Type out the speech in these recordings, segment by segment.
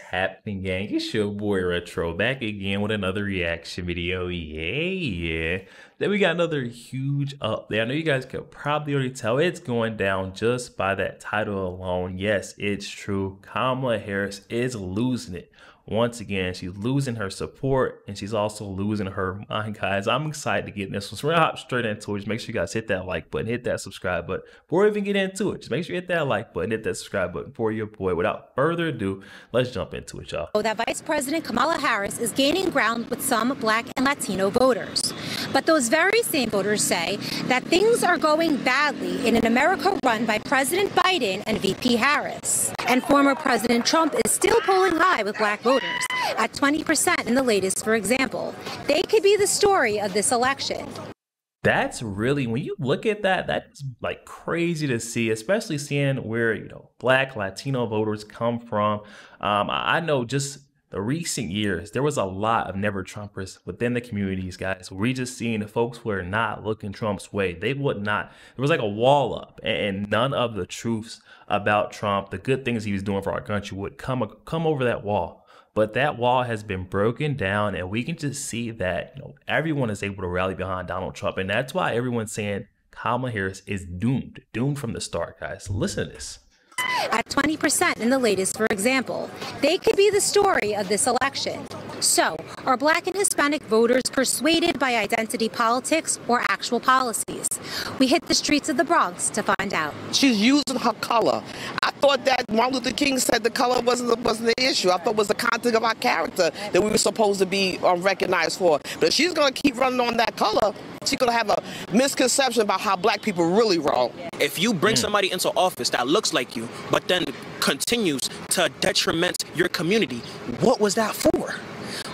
happening, gang? It's your boy Retro back again with another reaction video. Yeah. Then we got another huge update. I know you guys could probably already tell it's going down just by that title alone. Yes, it's true. Kamala Harris is losing it. Once again, she's losing her support and she's also losing her mind, guys. I'm excited to get in this one. So we're gonna hop straight into it. Just make sure you guys hit that like button, hit that subscribe button. Before we even get into it, just make sure you hit that like button, hit that subscribe button for your boy. Without further ado, let's jump into it, y'all. That Vice President Kamala Harris is gaining ground with some Black and Latino voters. But those very same voters say that things are going badly in an America run by President Biden and VP Harris. And former President Trump is still polling high with Black voters at 20% in the latest, for example. They could be the story of this election. That's really, when you look at that, that's like crazy to see, especially seeing where, Black, Latino voters come from. I know just the recent years, there was a lot of never Trumpers within the communities, guys. We just seen the folks who are not looking Trump's way. They would not, there was like a wall up, and none of the truths about Trump, the good things he was doing for our country would come over that wall. But that wall has been broken down, and we can just see that everyone is able to rally behind Donald Trump. And that's why everyone's saying Kamala Harris is doomed from the start, guys. Listen to this. At 20% in the latest, for example. They could be the story of this election. So, are Black and Hispanic voters persuaded by identity politics or actual policies? We hit the streets of the Bronx to find out. She's using her color. I thought that Martin Luther King said the color wasn't the issue. I thought it was the content of our character that we were supposed to be recognized for. But if she's going to keep running on that color, she's going to have a misconception about how Black people really roll. If you bring somebody into office that looks like you, but then continues to detriment your community, what was that for?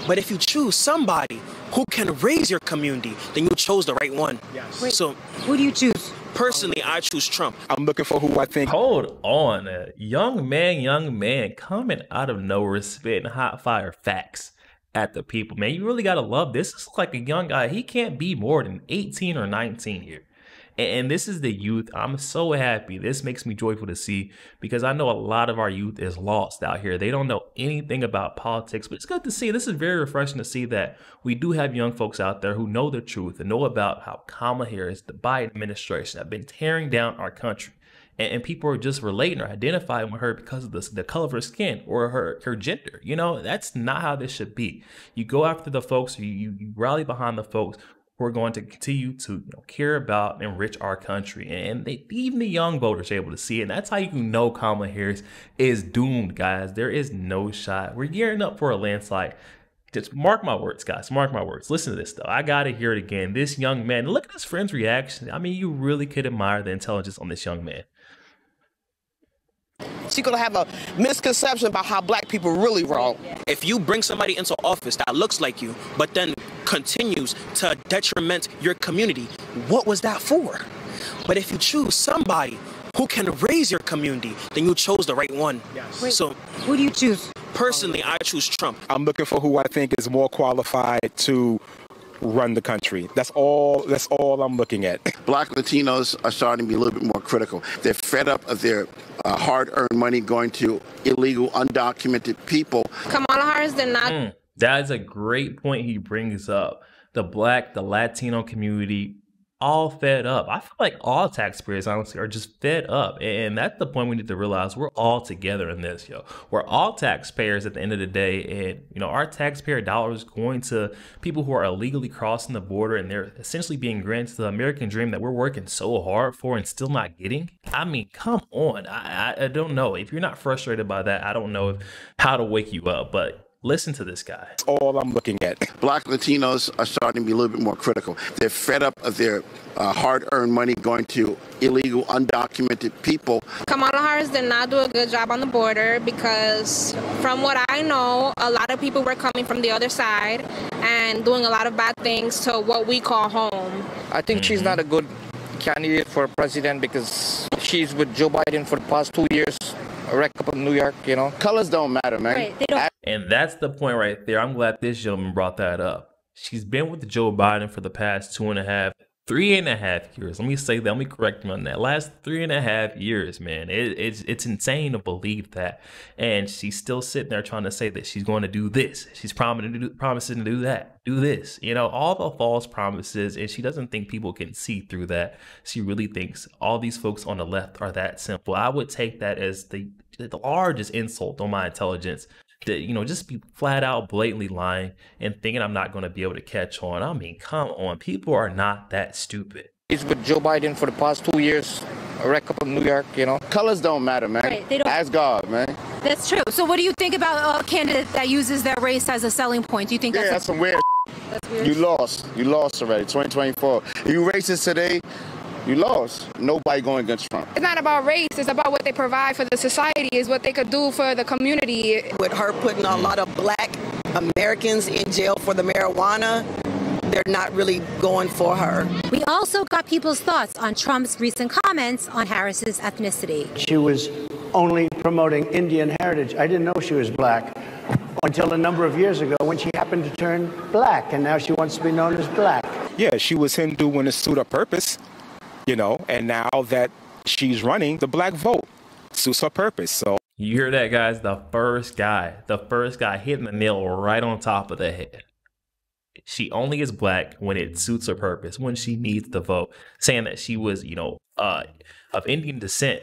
But if you choose somebody who can raise your community, then you chose the right one. Yes. Wait, so who do you choose? Personally, I choose Trump. I'm looking for who I think. Hold on. Young man coming out of nowhere spitting hot fire facts at the people. Man, you really got to love this. This is like a young guy. He can't be more than 18 or 19 here. And this is the youth. I'm so happy. This makes me joyful to see, because I know a lot of our youth is lost out here. They don't know anything about politics, but it's good to see. This is very refreshing to see that we do have young folks out there who know the truth and know about how Kamala Harris, the Biden administration, have been tearing down our country. And people are just relating or identifying with her because of the color of her skin or her gender. That's not how this should be. You go after the folks, you rally behind the folks who are going to continue to care about and enrich our country. And even the young voters are able to see it. And that's how you can know Kamala Harris is doomed, guys. There is no shot. We're gearing up for a landslide. Just mark my words, guys. Mark my words. Listen to this, though. I got to hear it again. This young man, look at his friend's reaction. I mean, you really could admire the intelligence on this young man. She's going to have a misconception about how Black people really roll. If you bring somebody into office that looks like you, but then continues to detriment your community, what was that for? But if you choose somebody who can raise your community, then you chose the right one. Yes. Wait, so who do you choose? Personally, I choose Trump. I'm looking for who I think is more qualified to run the country. That's all I'm looking at. Black Latinos are starting to be a little bit more critical. They're fed up of their hard-earned money going to illegal, undocumented people. Kamala Harris did not. That is a great point he brings up. The Black, the Latino community, all fed up. I feel like all taxpayers, honestly, are just fed up. And that's the point we need to realize. We're all together in this, We're all taxpayers at the end of the day. And, our taxpayer dollars going to people who are illegally crossing the border, and they're essentially being granted the American dream that we're working so hard for and still not getting. I mean, come on. I don't know. If you're not frustrated by that, I don't know how to wake you up. But listen to this guy. That's all I'm looking at. Black Latinos are starting to be a little bit more critical. They're fed up of their hard-earned money going to illegal, undocumented people. Kamala Harris did not do a good job on the border because, from what I know, a lot of people were coming from the other side and doing a lot of bad things to what we call home. I think she's not a good candidate for president because she's with Joe Biden for the past 2 years. A wreck up in New York, Colors don't matter, man. Right, they don't. And that's the point right there. I'm glad this gentleman brought that up. She's been with Joe Biden for the past 2.5 3.5 years. Let me say that. Let me correct me on that. Last 3.5 years, man. It's insane to believe that. And she's still sitting there trying to say that she's going to do this. She's promising to do that, do this. You know, all the false promises. And she doesn't think people can see through that. She really thinks all these folks on the left are that simple. I would take that as the largest insult on my intelligence. That, you know, just be flat out blatantly lying and thinking I'm not going to be able to catch on. I mean, come on, people are not that stupid. He's with Joe Biden for the past 2 years, a wreck up in New York, you know. Colors don't matter, man. Right, they don't. Ask God, man. That's true. So what do you think about a candidate that uses their race as a selling point? Do you think That's some weird. That's weird? You lost. You lost already. 2024. You racist today. You lost. Nobody going against Trump. It's not about race. It's about what they provide for the society, is what they could do for the community. With her putting a lot of black Americans in jail for the marijuana, they're not really going for her. We also got people's thoughts on Trump's recent comments on Harris's ethnicity. She was only promoting Indian heritage. I didn't know she was black until a number of years ago when she happened to turn black, and now she wants to be known as black. Yeah, she was Hindu when it suited her purpose, you know, and now that she's running, the black vote suits her purpose. So you hear that, guys? The first guy hitting the nail right on top of the head. She only is black when it suits her purpose, when she needs the vote. Saying that she was, you know, of Indian descent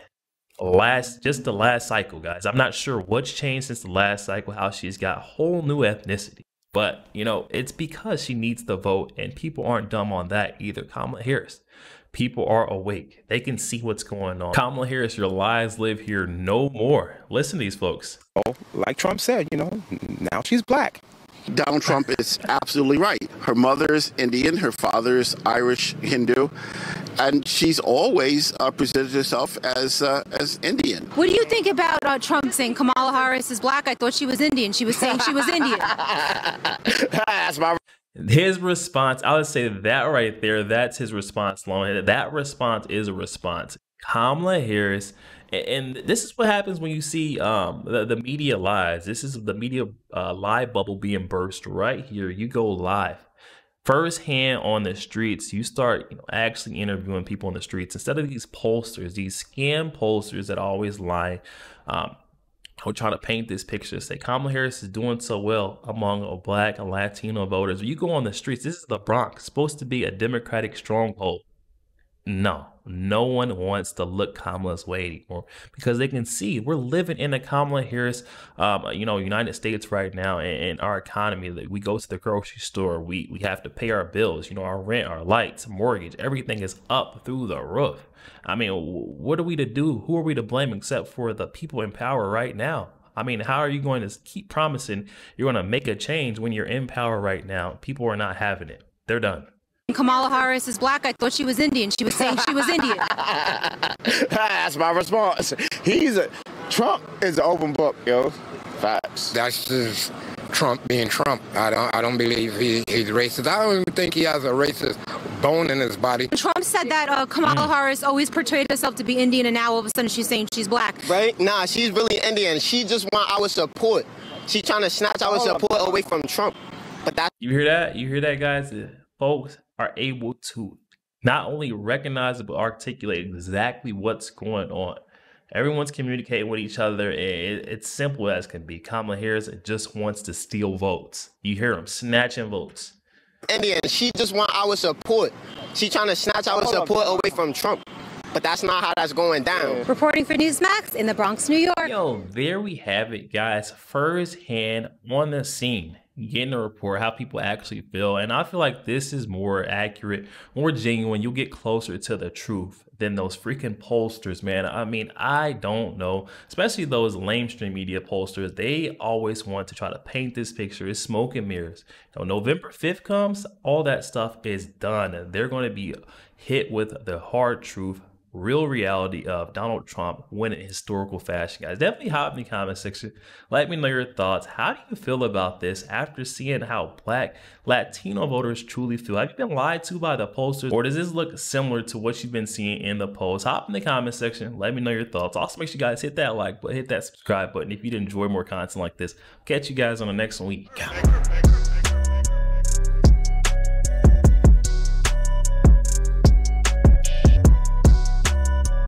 just the last cycle, guys. I'm not sure what's changed since the last cycle, how she's got whole new ethnicity. But, you know, it's because she needs the vote, and people aren't dumb on that either. Kamala Harris. People are awake. They can see what's going on. Kamala Harris, your lies live here no more. Listen to these folks. like Trump said, you know, now she's black. Donald Trump is absolutely right. Her mother's Indian, her father's Irish Hindu, and she's always presented herself as Indian. What do you think about Trump saying Kamala Harris is black? I thought she was Indian. She was saying she was Indian. That's my... His response, I would say that right there, that's his response, Lone. That response is a response. Kamala Harris, and this is what happens when you see the media lies. This is the media lie bubble being burst right here. You go live firsthand on the streets. You start actually interviewing people on the streets instead of these pollsters, these scam pollsters that always lie. We're trying to paint this picture, say Kamala Harris is doing so well among black and Latino voters. When you go on the streets, this is the Bronx, supposed to be a Democratic stronghold. No one wants to look Kamala's way anymore because they can see we're living in a Kamala Harris, United States right now, and our economy. We go to the grocery store, we have to pay our bills, our rent, our lights, mortgage, everything is up through the roof. I mean, what are we to do? Who are we to blame except for the people in power right now? I mean, how are you going to keep promising you're going to make a change when you're in power right now? People are not having it. They're done. Kamala Harris is black. I thought she was Indian. She was saying she was Indian. That's my response. Trump is an open book, yo. Facts. That's just Trump being Trump. I don't believe he's racist. I don't even think he has a racist bone in his body. Trump said that Kamala Harris always portrayed herself to be Indian, and now all of a sudden she's saying she's black. Right? Nah, she's really Indian. She just want our support. She's trying to snatch our support away from Trump. But that's... You hear that? You hear that, guys? Folks are able to not only recognize but articulate exactly what's going on. Everyone's communicating with each other. It's simple as can be. Kamala Harris just wants to steal votes. You hear them snatching votes. Indian, she just want our support. She's trying to snatch our support away from Trump. But that's not how that's going down. Reporting for Newsmax in the Bronx, New York. Yo, there we have it, guys. Firsthand on the scene. Getting a report, how people actually feel. And I feel like this is more accurate, more genuine. You'll get closer to the truth than those freaking pollsters, man. I mean, I don't know, especially those lamestream media pollsters. They always want to try to paint this picture. It's smoke and mirrors. November 5th comes, all that stuff is done. And they're going to be hit with the hard truth, real reality of Donald Trump winning in historical fashion, guys. Definitely hop in the comment section. Let me know your thoughts. How do you feel about this after seeing how black Latino voters truly feel? Have you been lied to by the pollsters, or does this look similar to what you've been seeing in the polls? Hop in the comment section. Let me know your thoughts. Also, make sure you guys hit that like button, hit that subscribe button if you'd enjoy more content like this. Catch you guys on the next week.